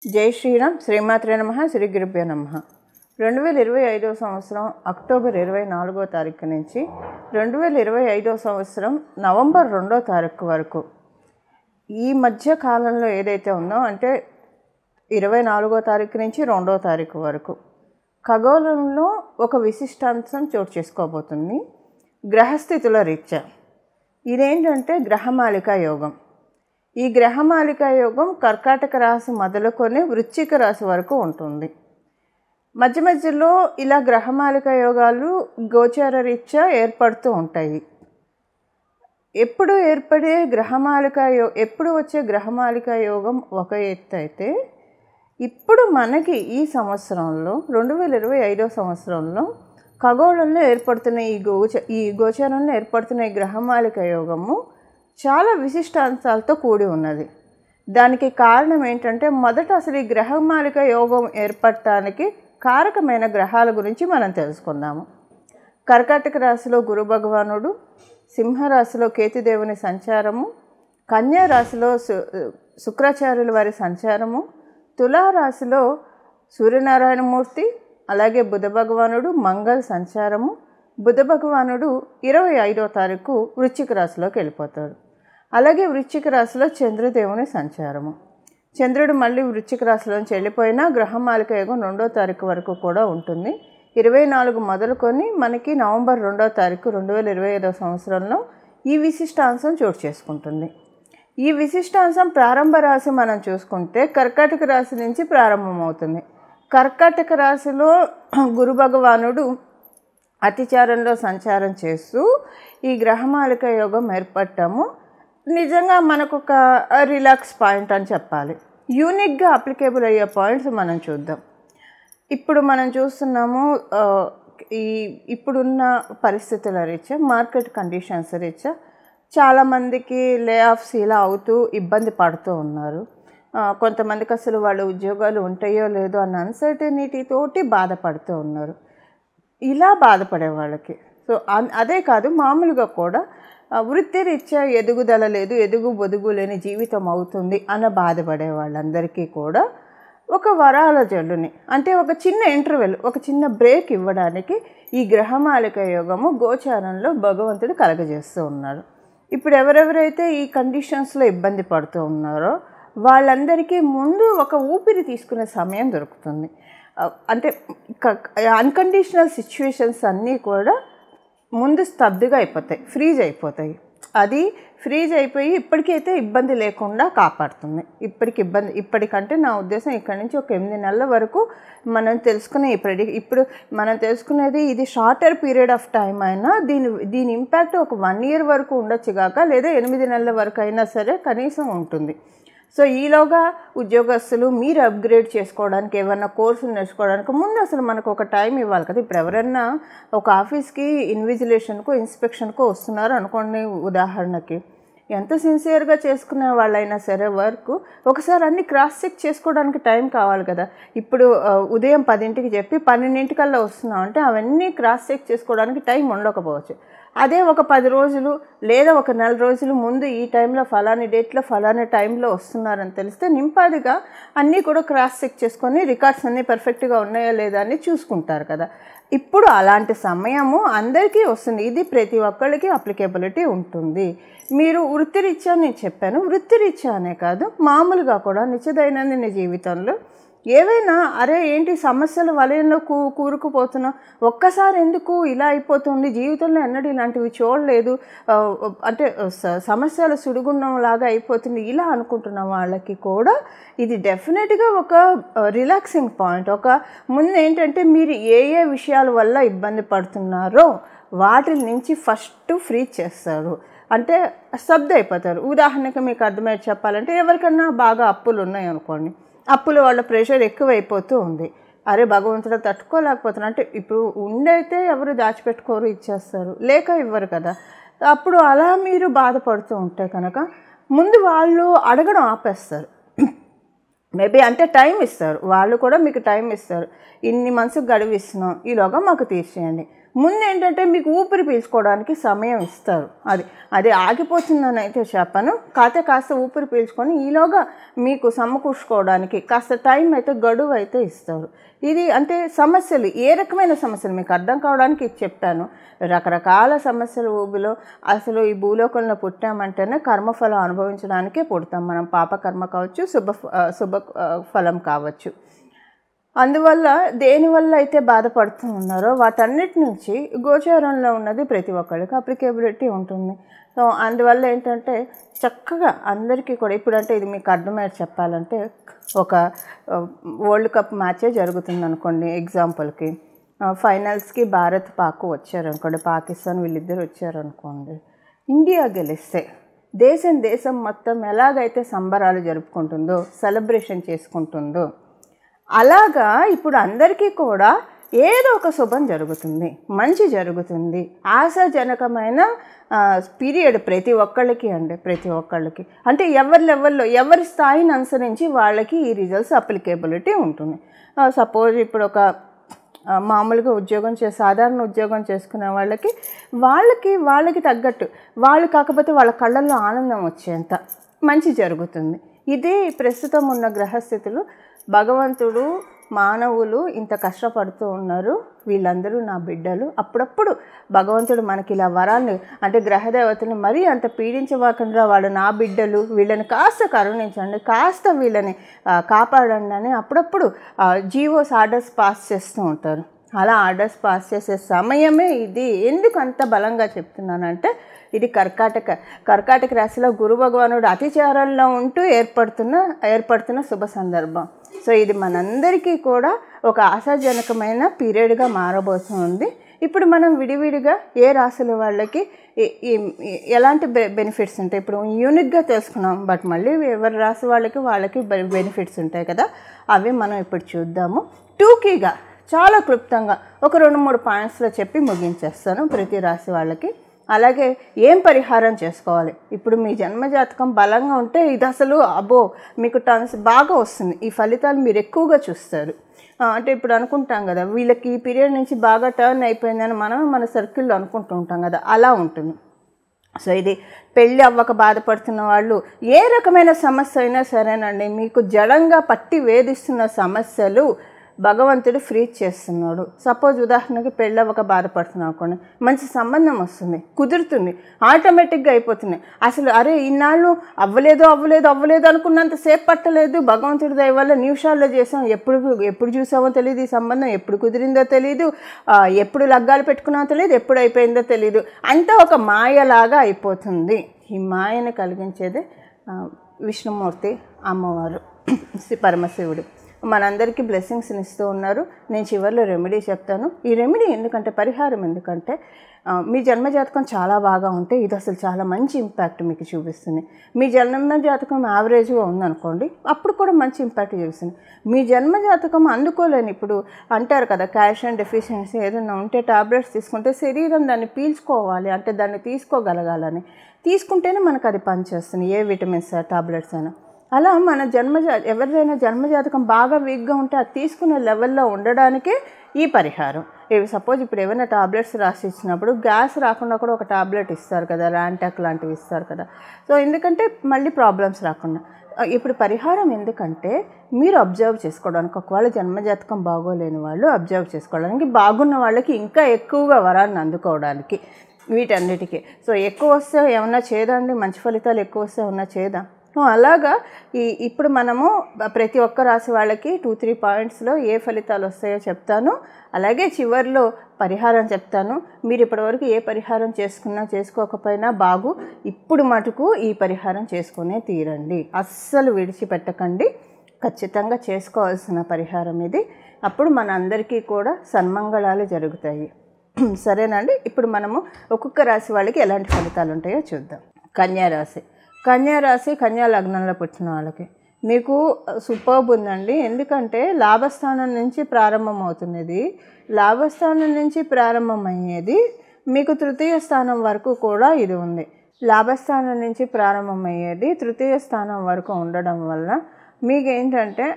జై శ్రీరామ్. శ్రీమాత్రే నమః. శ్రీ గురుభ్యో నమః. 2025 సంవత్సరం అక్టోబర్ 24వ తారీఖు నుంచి 2025 సంవత్సరం నవంబర్ 2వ తారీఖు వరకు ఈ మధ్య కాలంలో ఏదైతే ఉందో అంటే 24వ తారీఖు నుంచి 2వ తారీఖు వరకు ఖగోళంలో ఒక విశిష్టాంశం చోటు చేసుకోబోతుంది. గ్రహస్థితుల రీత్యా ఇదేంటంటే గ్రహమాలికా యోగం. ఈ గ్రహమాలికా యోగం కర్కాటక రాశి మొదలుకొని వృశ్చిక రాశి వరకు ఉంటుంది. మధ్య మధ్యలో ఇలా గ్రహమాలికా యోగాలు గోచార రీత్యా ఏర్పడుతూ ఉంటాయి. ఎప్పుడు ఏర్పడే ఎప్పుడు వచ్చే గ్రహమాలికా యోగం ఒక ఎత్తు అయితే, ఇప్పుడు మనకి ఈ సంవత్సరంలో 2025 సంవత్సరంలో ఖగోళంలో ఏర్పడుతున్న ఈ గోచారంలో ఏర్పడుతున్న ఈ గ్రహమాలికా యోగము చాలా విశిష్టాంశాలతో కూడి ఉన్నది. దానికి కారణం ఏంటంటే, మొదట అసలు ఈ గ్రహమాలిక యోగం ఏర్పడటానికి కారకమైన గ్రహాల గురించి మనం తెలుసుకుందాము. కర్కాటక రాశిలో గురు భగవానుడు, సింహరాశిలో కేతుదేవుని సంచారము, కన్యా రాశిలో శుక్రాచార్యుల వారి సంచారము, తులారాశిలో సూర్యనారాయణమూర్తి, అలాగే బుధ భగవానుడు, మంగళ సంచారము. బుధ భగవానుడు 25వ తారీఖు వృశ్చిక రాశిలోకి వెళ్ళిపోతాడు. అలాగే వృశ్చిక రాశిలో చంద్రదేవుని సంచారము. చంద్రుడు మళ్ళీ వృశ్చిక రాశిలోంచి వెళ్ళిపోయినా గ్రహమాలిక యోగం 2వ తారీఖు వరకు కూడా ఉంటుంది. 24 మొదలుకొని మనకి నవంబర్ 2వ తారీఖు 2025 సంవత్సరంలో ఈ విశిష్టాంశం చోటు చేసుకుంటుంది. ఈ విశిష్టాంశం ప్రారంభ రాశి మనం చూసుకుంటే కర్కాటక రాశి నుంచి ప్రారంభమవుతుంది. కర్కాటక రాశిలో గురు భగవానుడు అతిచారంలో సంచారం చేస్తూ ఈ గ్రహమాలిక యోగం ఏర్పడటము నిజంగా మనకు ఒక రిలాక్స్ పాయింట్ అని చెప్పాలి. యూనిక్గా అప్లికేబుల్ అయ్యే పాయింట్స్ మనం చూద్దాం. ఇప్పుడు మనం చూస్తున్నాము, ఇప్పుడున్న పరిస్థితుల రీత్యా, మార్కెట్ కండిషన్స్ రీత్యా చాలామందికి లే ఆఫ్స్ ఇలా అవుతూ ఇబ్బంది పడుతూ ఉన్నారు. కొంతమందికి అసలు వాళ్ళ ఉద్యోగాలు ఉంటాయో లేదో అన్న అన్సర్టనిటీతోటి బాధపడుతూ ఉన్నారు. ఇలా బాధపడే వాళ్ళకి అదే కాదు, మామూలుగా కూడా వృత్తిరీత్యా ఎదుగుదల లేదు, ఎదుగు బొదుగు లేని జీవితం అవుతుంది అన్న బాధపడే వాళ్ళందరికీ కూడా ఒక వరాల జల్లుని, అంటే ఒక చిన్న ఇంటర్వెల్, ఒక చిన్న బ్రేక్ ఇవ్వడానికి ఈ గ్రహమాలిక యోగము గోచారంలో భగవంతుడు కలగజేస్తూ ఉన్నాడు. ఇప్పుడు ఎవరెవరైతే ఈ కండిషన్స్లో ఇబ్బంది పడుతూ ఉన్నారో వాళ్ళందరికీ ముందు ఒక ఊపిరి తీసుకునే సమయం దొరుకుతుంది. అంటే అన్కండిషనల్ సిచ్యువేషన్స్ అన్నీ కూడా ముందు స్తబ్దుగా అయిపోతాయి, ఫ్రీజ్ అయిపోతాయి. అది ఫ్రీజ్ అయిపోయి ఇప్పటికైతే ఇబ్బంది లేకుండా కాపాడుతుంది. ఇప్పటికంటే నా ఉద్దేశం ఇక్కడి నుంచి ఒక 8 నెలల వరకు మనం తెలుసుకునే ఇప్పుడు మనం తెలుసుకునేది ఇది షార్టర్ పీరియడ్ ఆఫ్ టైం అయినా దీని ఇంపాక్ట్ ఒక 1 year వరకు ఉండొచ్చు కాక, లేదా 8 నెలల వరకు అయినా సరే కనీసం ఉంటుంది. సో ఈలోగా ఉద్యోగస్తులు మీరు అప్గ్రేడ్ చేసుకోవడానికి, ఏమన్నా కోర్సులు నేర్చుకోవడానికి ముందు అసలు మనకు ఒక టైం ఇవ్వాలి కదా. ఇప్పుడు ఎవరైనా ఒక ఆఫీస్కి ఇన్విజిలేషన్కో ఇన్స్పెక్షన్కో వస్తున్నారు అనుకోండి, ఉదాహరణకి ఎంత సిన్సియర్గా చేసుకునే వాళ్ళైనా సరే వర్క్ ఒకసారి అన్ని క్రాస్ చెక్ చేసుకోవడానికి టైం కావాలి కదా. ఇప్పుడు ఉదయం 10ంటికి చెప్పి 12ంటికల్లా వస్తున్నాం అంటే అవన్నీ క్రాస్ చెక్ చేసుకోవడానికి టైం ఉండకపోవచ్చు. అదే ఒక 10 రోజులు లేదా ఒక 4 రోజులు ముందు ఈ టైంలో ఫలాని డేట్లో ఫలాని టైంలో వస్తున్నారని తెలిస్తే నింపాదిగా అన్నీ కూడా క్రాస్ చెక్ చేసుకొని రికార్డ్స్ అన్నీ పర్ఫెక్ట్గా ఉన్నాయా లేదా అని చూసుకుంటారు కదా. ఇప్పుడు అలాంటి సమయము అందరికీ వస్తుంది. ఇది ప్రతి ఒక్కళ్ళకి అప్లికేబిలిటీ ఉంటుంది. మీరు వృత్తిరీత్యా, నేను చెప్పాను వృత్తిరీత్యా అనే కాదు, మామూలుగా కూడా నిత్య దైనందిన జీవితంలో ఏవైనా అరే ఏంటి సమస్యల వలయంలో కూరుకుపోతున్నాం, ఒక్కసారి ఎందుకు ఇలా అయిపోతుంది, జీవితంలో ఎన్నడూ ఇలాంటివి చూడలేదు, అంటే సమస్యల సుడిగుండం లాగా అయిపోతుంది ఇలా అనుకుంటున్న వాళ్ళకి కూడా ఇది డెఫినెట్గా ఒక రిలాక్సింగ్ పాయింట్. ఒక ముందు ఏంటంటే మీరు ఏ విషయాల వల్ల ఇబ్బంది పడుతున్నారో వాటి నుంచి ఫస్ట్ ఫ్రీ చేస్తారు, అంటే స్తబ్దు అయిపోతారు. ఉదాహరణకి మీకు అర్థమయ్యేది చెప్పాలంటే, ఎవరికన్నా బాగా అప్పులు ఉన్నాయి అనుకోండి, అప్పుల వాళ్ళ ప్రెషర్ ఎక్కువైపోతూ ఉంది, అరే భగవంతుడు తట్టుకోలేకపోతున్నా అంటే ఇప్పుడు ఉండైతే ఎవరు దాచిపెట్టుకోరు, ఇచ్చేస్తారు, లేక ఇవ్వరు కదా. అప్పుడు అలా మీరు బాధపడుతూ ఉంటే కనుక ముందు వాళ్ళు అడగడం ఆపేస్తారు. మేబీ అంటే టైం ఇస్తారు, వాళ్ళు కూడా మీకు టైం ఇస్తారు. ఇన్ని మంత్స్కి గడువు ఇస్తున్నాం, ఈలోగా మాకు తీర్చేయండి. ముందు ఏంటంటే మీకు ఊపిరి పీల్చుకోవడానికి సమయం ఇస్తారు. అది ఆగిపోతుందని అయితే చెప్పను, కాస్త ఊపిరి పీల్చుకొని ఈలోగా మీకు సమకూర్చుకోవడానికి కాస్త టైం అయితే గడువు అయితే ఇస్తారు. ఇది అంటే సమస్యలు, ఏ రకమైన సమస్యలు మీకు అర్థం కావడానికి ఇది చెప్పాను. రకరకాల సమస్యల ఊబిలో అసలు ఈ భూలోకంలో పుట్టామంటేనే కర్మఫలం అనుభవించడానికే పుడతాం మనం. పాపకర్మ కావచ్చు, శుభ ఫలం కావచ్చు. అందువల్ల దేనివల్ల అయితే బాధపడుతూ ఉన్నారో వాటన్నిటి నుంచి గోచారంలో ఉన్నది ప్రతి ఒక్కరికి అప్లికేబిలిటీ ఉంటుంది. సో అందువల్ల ఏంటంటే చక్కగా అందరికీ కూడా ఇప్పుడంటే ఇది మీకు అర్థమయ్యేది చెప్పాలంటే, ఒక వరల్డ్ కప్ మ్యాచే జరుగుతుంది అనుకోండి ఎగ్జాంపుల్కి. ఫైనల్స్కి భారత్ పాక్ వచ్చారనుకోండి, పాకిస్తాన్ వీళ్ళిద్దరు వచ్చారనుకోండి. ఇండియా గెలిస్తే దేశం మొత్తం ఎలాగైతే సంబరాలు జరుపుకుంటుందో, సెలబ్రేషన్ చేసుకుంటుందో, అలాగా ఇప్పుడు అందరికీ కూడా ఏదో ఒక శుభం జరుగుతుంది, మంచి జరుగుతుంది. ఆశాజనకమైన పీరియడ్ ప్రతి ఒక్కళ్ళకి ప్రతి ఒక్కళ్ళకి అంటే ఎవరి లెవెల్లో ఎవరి స్థాయిని అనుసరించి వాళ్ళకి ఈ రిజల్ట్స్ అప్లికేబిలిటీ ఉంటుంది. సపోజ్ ఇప్పుడు ఒక మామూలుగా సాధారణ ఉద్యోగం చేసుకునే వాళ్ళకి తగ్గట్టు వాళ్ళు కాకపోతే వాళ్ళ కళ్ళల్లో ఆనందం వచ్చేంత మంచి జరుగుతుంది. ఇదే ప్రస్తుతం ఉన్న గ్రహస్థితులు. భగవంతుడు మానవులు ఇంత కష్టపడుతూ ఉన్నారు, వీళ్ళందరూ నా బిడ్డలు. అప్పుడప్పుడు భగవంతుడు మనకి ఇలా వరాన్ని అంటే గ్రహదేవతని మరీ అంత పీడించవాకుండా వాళ్ళు నా బిడ్డలు, వీళ్ళని కాస్త కరుణించండి, కాస్త వీళ్ళని కాపాడండి అని అప్పుడప్పుడు ఆర్డర్స్ పాస్ చేస్తూ ఉంటారు. అలా ఆర్డర్స్ పాస్ చేసే సమయమే ఇది. ఎందుకు అంత బలంగా చెప్తున్నానంటే, ఇది కర్కాటక రాశిలో గురు భగవానుడు అతిచారంలో ఉంటూ ఏర్పడుతున్న శుభ సందర్భం. సో ఇది మనందరికీ కూడా ఒక ఆశాజనకమైన పీరియడ్గా మారబోతుంది. ఇప్పుడు మనం విడివిడిగా ఏ రాశుల వాళ్ళకి ఎలాంటి బెనిఫిట్స్ ఉంటాయి ఇప్పుడు యూనిక్గా తెలుసుకున్నాం. బట్ మళ్ళీ ఎవరి రాశి వాళ్ళకి బెనిఫిట్స్ ఉంటాయి కదా, అవి మనం ఇప్పుడు చూద్దాము. టూకీగా చాలా క్లుప్తంగా ఒక 2-3 పాయింట్స్లో చెప్పి ముగించేస్తాను ప్రతి రాశి వాళ్ళకి. అలాగే ఏం పరిహారం చేసుకోవాలి. ఇప్పుడు మీ జన్మజాతకం బలంగా ఉంటే ఇది అసలు మీకు టర్న్స్ బాగా వస్తుంది, ఈ ఫలితాలు మీరు ఎక్కువగా చూస్తారు. అంటే ఇప్పుడు అనుకుంటాం కదా, వీళ్ళకి ఈ పీరియడ్ నుంచి బాగా టర్న్ అయిపోయిందని మనం మన సర్కిల్లో అనుకుంటూ ఉంటాం కదా, అలా ఉంటుంది. సో ఇది పెళ్ళి అవ్వక బాధపడుతున్న వాళ్ళు, ఏ రకమైన సమస్య అయినా సరేనండి, మీకు జడంగా పట్టి వేధిస్తున్న సమస్యలు భగవంతుడు ఫ్రీ చేస్తున్నాడు. సపోజ్ ఉదాహరణకి పెళ్ళవక బాధపడుతున్నాం అనుకోండి, మంచి సంబంధం వస్తుంది, కుదురుతుంది, ఆటోమేటిక్గా అయిపోతుంది. అసలు ఇన్నాళ్ళు అవ్వలేదు అనుకున్నంతసేపు పట్టలేదు, భగవంతుడి దయ వల్ల నిమిషాల్లో చేసాం. ఎప్పుడు చూసామో తెలియదు, ఈ సంబంధం ఎప్పుడు కుదిరిందో తెలియదు, ఎప్పుడు లగ్గాలు పెట్టుకున్నామో తెలియదు, ఎప్పుడు అయిపోయిందో తెలియదు. అంతా ఒక మాయలాగా అయిపోతుంది. ఈ మాయను కలిగించేదే విష్ణుమూర్తి, అమ్మవారు, పరమశివుడు మనందరికీ బ్లెస్సింగ్స్ని ఇస్తూ ఉన్నారు. నేను చివరిలో రెమెడీ చెప్తాను. ఈ రెమెడీ ఎందుకంటే, పరిహారం ఎందుకంటే, మీ జన్మజాతకం చాలా బాగా ఉంటే ఇది అసలు చాలా మంచి ఇంపాక్ట్ మీకు చూపిస్తుంది. మీ జన్మజాతకం యావరేజ్గా ఉందనుకోండి, అప్పుడు కూడా మంచి ఇంపాక్ట్ చూపిస్తుంది. మీ జన్మజాతకం అందుకోలేని, ఇప్పుడు అంటారు కదా కాల్షియం డెఫిషియన్సీ ఏదైనా ఉంటే టాబ్లెట్స్ తీసుకుంటే శరీరం దాన్ని పీల్చుకోవాలి, అంటే దాన్ని తీసుకోగలగాలని, తీసుకుంటేనే మనకు అది పనిచేస్తుంది, ఏ విటమిన్స్ టాబ్లెట్స్ అయినా. అలా మన ఎవరిదైనా జన్మజాతకం బాగా వీక్గా ఉంటే అది తీసుకునే లెవెల్లో ఉండడానికే ఈ పరిహారం. సపోజ్ ఇప్పుడు ఏమైనా టాబ్లెట్స్ రాసి ఇచ్చినప్పుడు గ్యాస్ రాకుండా కూడా ఒక టాబ్లెట్ ఇస్తారు కదా, ర్యాంటాక్ లాంటివి ఇస్తారు కదా. సో ఎందుకంటే మళ్ళీ ప్రాబ్లమ్స్ రాకుండా. ఇప్పుడు పరిహారం ఎందుకంటే మీరు అబ్జర్వ్ చేసుకోవడానికి, ఒకవేళ జన్మజాతకం బాగోలేని వాళ్ళు అబ్జర్వ్ చేసుకోవడానికి, బాగున్న వాళ్ళకి ఇంకా ఎక్కువగా వరాన్ని అందుకోవడానికి, వీటన్నిటికీ. సో ఎక్కువ వస్తే ఏమన్నా చేదండి, మంచి ఫలితాలు ఎక్కువ వస్తే ఏమన్నా చేదా. అలాగా ఇప్పుడు మనము ప్రతి ఒక్క రాశి వాళ్ళకి 2-3 పాయింట్స్లో ఏ ఫలితాలు వస్తాయో చెప్తాను. అలాగే చివరిలో పరిహారం చెప్తాను. మీరు ఇప్పటివరకు ఏ పరిహారం చేసుకోకపోయినా ఇప్పుడు మటుకు ఈ పరిహారం చేసుకునే తీరండి, అస్సలు విడిచిపెట్టకండి. ఖచ్చితంగా చేసుకోవాల్సిన పరిహారం ఇది. అప్పుడు మన అందరికీ కూడా సన్మంగళాలు జరుగుతాయి. సరేనండి. ఇప్పుడు మనము ఒక్కొక్క రాశి వాళ్ళకి ఎలాంటి ఫలితాలు ఉంటాయో చూద్దాం. కన్యారాశి కన్యా లగ్నంలో పుట్టిన వాళ్ళకి మీకు సూపర్బ్ ఉందండి. ఎందుకంటే లాభస్థానం నుంచి ప్రారంభమవుతున్నది, లాభస్థానం నుంచి ప్రారంభమయ్యేది మీకు తృతీయ స్థానం వరకు కూడా ఇది ఉంది. లాభస్థానం నుంచి ప్రారంభమయ్యేది తృతీయ స్థానం వరకు ఉండడం వల్ల మీకు ఏంటంటే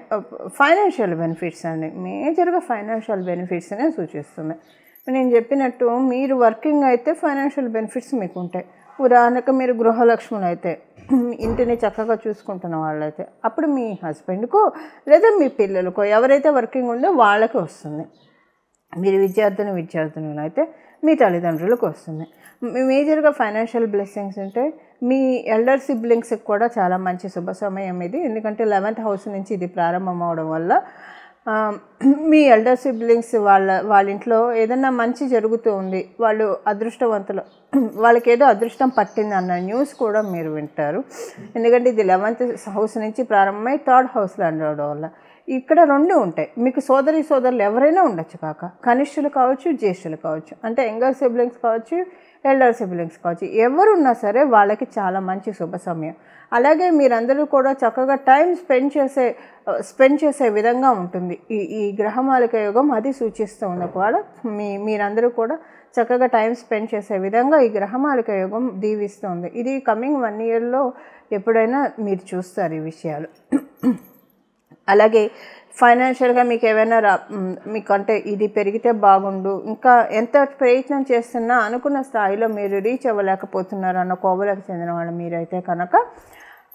ఫైనాన్షియల్ బెనిఫిట్స్ అండి, మేజర్గా ఫైనాన్షియల్ బెనిఫిట్స్నే సూచిస్తుంది. నేను చెప్పినట్టు మీరు వర్కింగ్ అయితే ఫైనాన్షియల్ బెనిఫిట్స్ మీకు ఉంటాయి. ఉదాహరణకు మీరు గృహలక్ష్ములు అయితే, ఇంటిని చక్కగా చూసుకుంటున్న వాళ్ళైతే, అప్పుడు మీ హస్బెండ్కో లేదా మీ పిల్లలకో ఎవరైతే వర్కింగ్ ఉందో వాళ్ళకి వస్తుంది. మీరు విద్యార్థులు అయితే మీ తల్లిదండ్రులకు వస్తుంది. మేజర్గా ఫైనాన్షియల్ బ్లెస్సింగ్స్ అంటే మీ ఎల్డర్ సిబ్లింగ్స్కి కూడా చాలా మంచి శుభ సమయం ఇది. ఎందుకంటే 11th హౌస్ నుంచి ఇది ప్రారంభం అవడం వల్ల మీ ఎల్డర్ సిబ్లింగ్స్ వాళ్ళ ఇంట్లో ఏదన్నా మంచి జరుగుతూ ఉంది, వాళ్ళు అదృష్టవంతులు, వాళ్ళకి ఏదో అదృష్టం పట్టింది అన్న న్యూస్ కూడా మీరు వింటారు. ఎందుకంటే ఇది 11th హౌస్ నుంచి ప్రారంభమై 3rd హౌస్లో ఉండడం వల్ల ఇక్కడ 2 ఉంటాయి. మీకు సోదరులు ఎవరైనా ఉండొచ్చు కాక, కనిష్ఠులు కావచ్చు, జ్యేష్ఠులు కావచ్చు, అంటే యంగర్ సిబ్లింగ్స్ కావచ్చు, ఎల్డర్ సిబ్లింగ్స్ కావచ్చు, ఎవరున్నా సరే వాళ్ళకి చాలా మంచి శుభ సమయం. అలాగే మీరందరూ కూడా చక్కగా టైం స్పెండ్ చేసే విధంగా ఉంటుంది. ఈ గ్రహమాలిక యోగం అది సూచిస్తూ ఉంది కూడా. మీరందరూ కూడా చక్కగా టైం స్పెండ్ చేసే విధంగా ఈ గ్రహమాలిక యోగం దీవిస్తుంది. ఇది కమింగ్ 1 ఇయర్లో ఎప్పుడైనా మీరు చూస్తారు ఈ విషయాలు. అలాగే ఫైనాన్షియల్గా మీకు ఏమైనా మీకు అంటే ఇది పెరిగితే బాగుండు, ఇంకా ఎంత ప్రయత్నం చేస్తున్నా అనుకున్న స్థాయిలో మీరు రీచ్ అవ్వలేకపోతున్నారు అన్న కోవలకు చెందిన వాళ్ళు మీరైతే కనుక,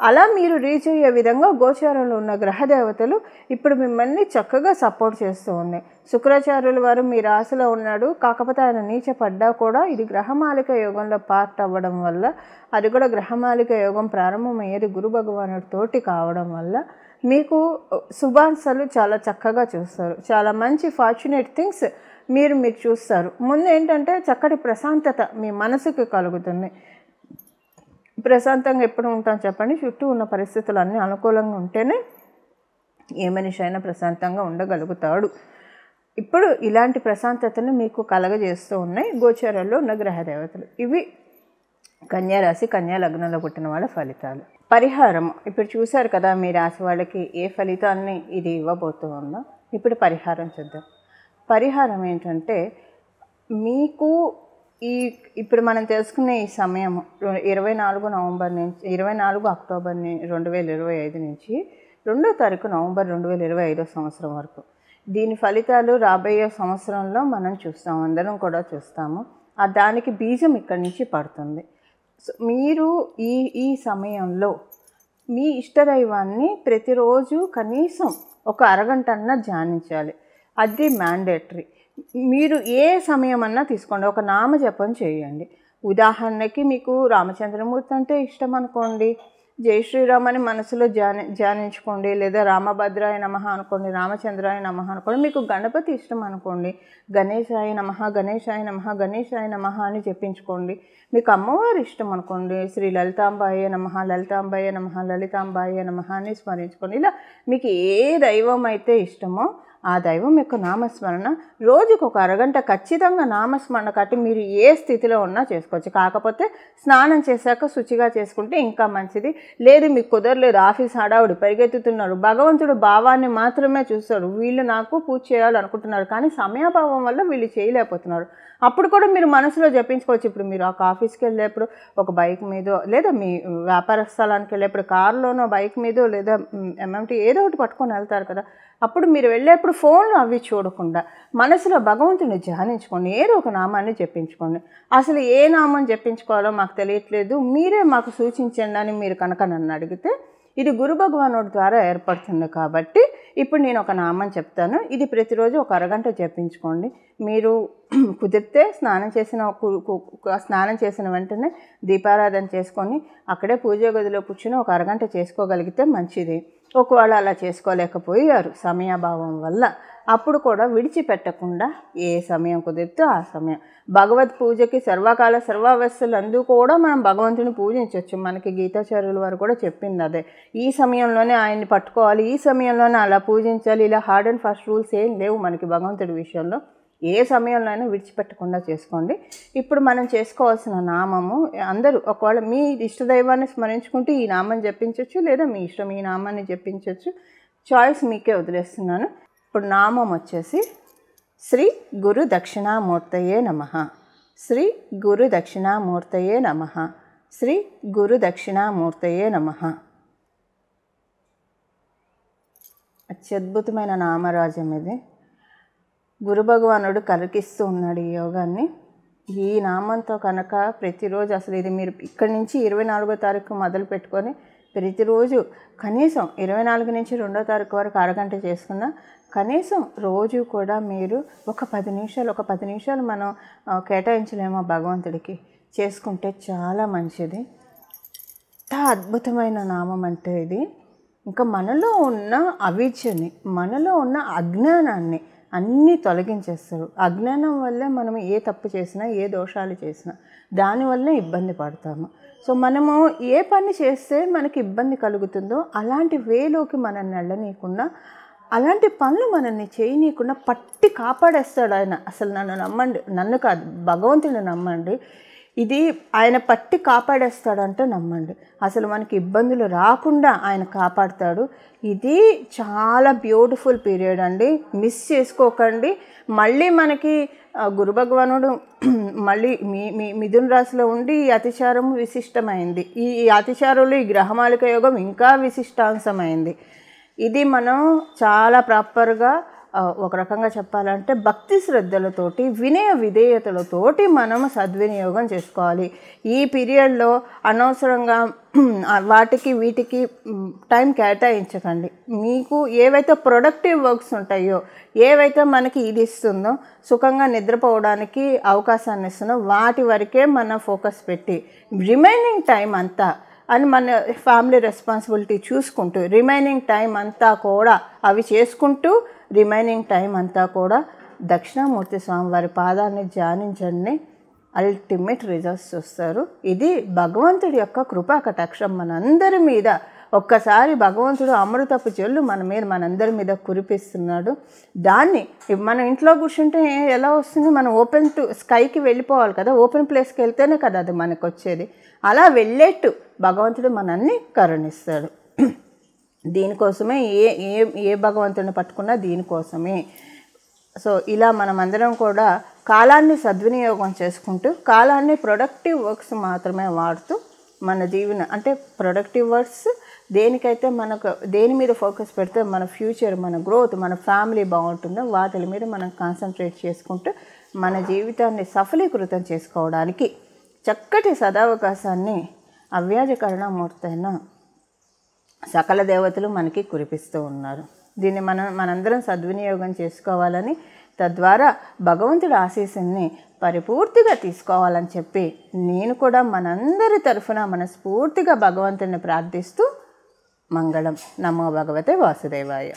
అలా మీరు రీచ్ అయ్యే విధంగా గోచారంలో ఉన్న గ్రహదేవతలు ఇప్పుడు మిమ్మల్ని చక్కగా సపోర్ట్ చేస్తూ ఉన్నాయి. శుక్రాచార్యుల వారు మీ రాశిలో ఉన్నాడు, కాకపోతే ఆయన నీచపడ్డా కూడా ఇది గ్రహమాలిక యోగంలో పార్ట్ అవ్వడం వల్ల, అది కూడా గ్రహమాలిక యోగం ప్రారంభమయ్యేది గురు భగవానుడితోటి కావడం వల్ల మీకు శుభాంశాలు చాలా చక్కగా చూస్తారు. చాలా మంచి ఫార్చునేట్ థింగ్స్ మీరు చూస్తారు. ముందు ఏంటంటే చక్కటి ప్రశాంతత మీ మనసుకు కలుగుతుంది. ప్రశాంతంగా ఎప్పుడు ఉంటాం చెప్పండి? చుట్టూ ఉన్న పరిస్థితులు అన్నీ అనుకూలంగా ఉంటేనే ఏ మనిషి అయినా ప్రశాంతంగా ఉండగలుగుతాడు. ఇప్పుడు ఇలాంటి ప్రశాంతతను మీకు కలగజేస్తూ ఉన్నాయి గోచారంలో ఉన్న గ్రహదేవతలు. ఇవి కన్యారాశి, కన్యా లగ్నంలో పుట్టిన వాళ్ళ ఫలితాలు. పరిహారం ఇప్పుడు చూశారు కదా, మీ రాశి వాళ్ళకి ఏ ఫలితాన్ని ఇది ఇవ్వబోతూ ఉందో. ఇప్పుడు పరిహారం చూద్దాం. పరిహారం ఏంటంటే, మీకు ఇప్పుడు మనం తెలుసుకునే ఈ సమయం 24 నవంబర్ నుంచి 24 అక్టోబర్ 2025 నుంచి 2వ తారీఖు నవంబర్ 2025 సంవత్సరం వరకు దీని ఫలితాలు రాబోయే సంవత్సరంలో మనం చూస్తాము, అందరం కూడా చూస్తాము. దానికి బీజం ఇక్కడి నుంచి పడుతుంది. మీరు ఈ సమయంలో మీ ఇష్టదైవాన్ని ప్రతిరోజు కనీసం ఒక అరగంట అన్నా ధ్యానించాలి. అది మ్యాండేటరీ. మీరు ఏ సమయం అన్నా తీసుకోండి, ఒక నామజపం చేయండి. ఉదాహరణకి మీకు రామచంద్రమూర్తి అంటే ఇష్టం అనుకోండి, జై శ్రీరామ్ అని మనసులో ధ్యానించుకోండి. లేదా రామభద్రాయ నమః అనుకోండి, రామచంద్రాయ నమః అనుకోండి. మీకు గణపతి ఇష్టం అనుకోండి, గణేశాయ నమః గణేశాయ నమః గణేశాయ నమః అని జపించుకోండి. మీకు అమ్మవారు ఇష్టం అనుకోండి, శ్రీ లలితాంబాయ నమః లలితాంబాయ నమః లలితాంబాయ నమః అని స్మరించుకోండి. ఇలా మీకు ఏ దైవం అయితే ఇష్టమో ఆ దైవం యొక్క నామస్మరణ రోజుకు ఒక అరగంట ఖచ్చితంగా నామస్మరణ కట్టి మీరు ఏ స్థితిలో ఉన్నా చేసుకోవచ్చు. కాకపోతే స్నానం చేశాక శుచిగా చేసుకుంటే ఇంకా మంచిది. లేదు మీకు కుదరలేదు, ఆఫీస్ హడావుడి పరిగెత్తుతున్నారు, భగవంతుడు భావాన్ని మాత్రమే చూస్తాడు, వీళ్ళు నాకు పూజ చేయాలనుకుంటున్నారు కానీ సమయాభావం వల్ల వీళ్ళు చేయలేకపోతున్నారు, అప్పుడు కూడా మీరు మనసులో జపించుకోవచ్చు. ఇప్పుడు మీరు ఒక ఆఫీస్కి వెళ్ళేప్పుడు ఒక బైక్ మీదో, లేదా మీ వ్యాపార స్థలానికి వెళ్ళేప్పుడు కారులోనో బైక్ మీదో లేదా ఎంఎంటీ ఏదో ఒకటి పట్టుకొని వెళ్తారు కదా, అప్పుడు మీరు వెళ్ళేప్పుడు ఫోన్లో అవి చూడకుండా మనసులో భగవంతుని ధ్యానించుకోండి. ఏదో ఒక నామాన్ని జపించుకోండి. అసలు ఏ నామం జపించుకోవాలో మాకు తెలియట్లేదు, మీరే మాకు సూచించండి అని మీరు కనుక నన్ను అడిగితే, ఇది గురు భగవానుడి ద్వారా ఏర్పడుతుంది కాబట్టి ఇప్పుడు నేను ఒక నామం చెప్తాను. ఇది ప్రతిరోజు ఒక అరగంట జపించుకోండి. మీరు కుదిరితే స్నానం చేసిన వెంటనే దీపారాధన చేసుకొని అక్కడే పూజ గదిలో కూర్చుని ఒక అరగంట చేసుకోగలిగితే మంచిది. ఒకవేళ అలా చేసుకోలేకపోయారు సమయాభావం వల్ల, అప్పుడు కూడా విడిచిపెట్టకుండా ఏ సమయం కుదిరితే ఆ సమయం భగవద్ పూజకి సర్వకాల సర్వావస్థలు అందు కూడా మనం భగవంతుని పూజించవచ్చు. మనకి గీతాచార్యుల వారు కూడా చెప్పింది అదే. ఈ సమయంలోనే ఆయన్ని పట్టుకోవాలి, ఈ సమయంలోనే అలా పూజించాలి, ఇలా హార్డ్ అండ్ ఫాస్ట్ రూల్స్ ఏం లేవు మనకి భగవంతుడి విషయంలో. ఏ సమయంలో అయినా విడిచిపెట్టకుండా చేసుకోండి. ఇప్పుడు మనం చేసుకోవాల్సిన నామము, అందరూ ఒకవేళ మీ ఇష్టదైవాన్ని స్మరించుకుంటూ ఈ నామం జపించవచ్చు, లేదా మీ ఇష్టం ఈ నామాన్ని జపించవచ్చు. చాయిస్ మీకే వదిలేస్తున్నాను. ఇప్పుడు నామం వచ్చేసి శ్రీ గురు దక్షిణామూర్తయే నమః, శ్రీ గురు దక్షిణామూర్తయే నమః, శ్రీ గురు దక్షిణామూర్తయే నమః. అత్యద్భుతమైన నామరాజ్యం ఇది. గురు భగవానుడు కలిగిస్తూ ఉన్నాడు ఈ యోగాన్ని. ఈ నామంతో కనుక ప్రతిరోజు అసలు ఇది మీరు ఇక్కడి నుంచి 24వ తారీఖు మొదలు పెట్టుకొని ప్రతిరోజు కనీసం 24 నుంచి 2వ తారీఖు వరకు అరగంట చేసుకున్నా కనీసం రోజు కూడా మీరు ఒక 10 నిమిషాలు మనం కేటాయించలేమో భగవంతుడికి చేసుకుంటే చాలా మంచిది. ఎంత అద్భుతమైన నామం అంటే ఇది. ఇంకా మనలో ఉన్న అవిద్యని, మనలో ఉన్న అజ్ఞానాన్ని అన్నీ తొలగించేస్తారు. అజ్ఞానం వల్లే మనం ఏ తప్పు చేసినా, ఏ దోషాలు చేసినా దానివల్లే ఇబ్బంది పడతాము. సో మనము ఏ పని చేస్తే మనకి ఇబ్బంది కలుగుతుందో అలాంటి వేలోకి మనల్ని వెళ్ళనీయకుండా, అలాంటి పనులు మనల్ని చేయనీయకుండా పట్టి కాపాడేస్తాడు ఆయన. అసలు నన్ను నమ్మండి, నన్ను కాదు భగవంతుని నమ్మండి, ఇది ఆయన పట్టి కాపాడేస్తాడంటే నమ్మండి. అసలు మనకి ఇబ్బందులు రాకుండా ఆయన కాపాడుతాడు. ఇది చాలా బ్యూటిఫుల్ పీరియడ్ అండి, మిస్ చేసుకోకండి. మళ్ళీ మనకి గురు భగవానుడు మళ్ళీ మిథున రాశిలో ఉండి ఈ అతిచారం విశిష్టమైంది. ఈ అతిచారంలో ఈ గ్రహమాలిక యోగం ఇంకా విశిష్టాంశమైంది. ఇది మనం చాలా ప్రాపర్గా ఒక రకంగా చెప్పాలంటే భక్తి శ్రద్ధలతోటి, వినయ విధేయతలతోటి మనం సద్వినియోగం చేసుకోవాలి. ఈ పీరియడ్లో అనవసరంగా వాటికి వీటికి టైం కేటాయించకండి. మీకు ఏవైతే ప్రొడక్టివ్ వర్క్స్ ఉంటాయో, ఏవైతే మనకి ఇది ఇస్తుందో, సుఖంగా నిద్రపోవడానికి అవకాశాన్ని ఇస్తుందో వాటి వరకే మన ఫోకస్ పెట్టి రిమైనింగ్ టైం అంతా అని మన ఫ్యామిలీ రెస్పాన్సిబిలిటీ చూసుకుంటూ రిమైనింగ్ టైం అంతా కూడా అవి చేసుకుంటూ రిమైనింగ్ టైం అంతా కూడా దక్షిణామూర్తి స్వామి వారి పాదాన్ని ధ్యానించండి. అల్టిమేట్ రిజల్ట్స్ చూస్తారు. ఇది భగవంతుడి యొక్క కృపా కటాక్షం మనందరి మీద. ఒక్కసారి భగవంతుడు అమృతపు జల్లు మనందరి మీద కురిపిస్తున్నాడు. దాన్ని మన ఇంట్లో కూర్చుంటే ఎలా వస్తుంది? మనం ఓపెన్ టు స్కైకి వెళ్ళిపోవాలి కదా, ఓపెన్ ప్లేస్కి వెళ్తేనే కదా అది మనకు వచ్చేది. అలా వెళ్ళేట్టు భగవంతుడు మనల్ని కరుణిస్తాడు. దీనికోసమే ఏ భగవంతుడిని పట్టుకున్నా దీనికోసమే. సో ఇలా మనమందరం కూడా కాలాన్ని సద్వినియోగం చేసుకుంటూ, కాలాన్ని ప్రొడక్టివ్ వర్క్స్ మాత్రమే వాడుతూ మన జీవన అంటే ప్రొడక్టివ్ వర్క్స్ దేనికైతే మనకు దేని మీద ఫోకస్ పెడితే మన ఫ్యూచర్, మన గ్రోత్, మన ఫ్యామిలీ బాగుంటుందో వాటి మీద మనం కాన్సన్ట్రేట్ చేసుకుంటూ మన జీవితాన్ని సఫలీకృతం చేసుకోవడానికి చక్కటి సదావకాశాన్ని అవ్యాజ కరుణామూర్తి అయిన సకల దేవతలు మనకి కురిపిస్తూ ఉన్నారు. దీన్ని మనందరం సద్వినియోగం చేసుకోవాలని, తద్వారా భగవంతుడి ఆశీస్సుని పరిపూర్తిగా తీసుకోవాలని చెప్పి నేను కూడా మనందరి తరఫున మనస్ఫూర్తిగా భగవంతుడిని ప్రార్థిస్తూ మంగళం. నమో భగవతే వాసుదేవాయ.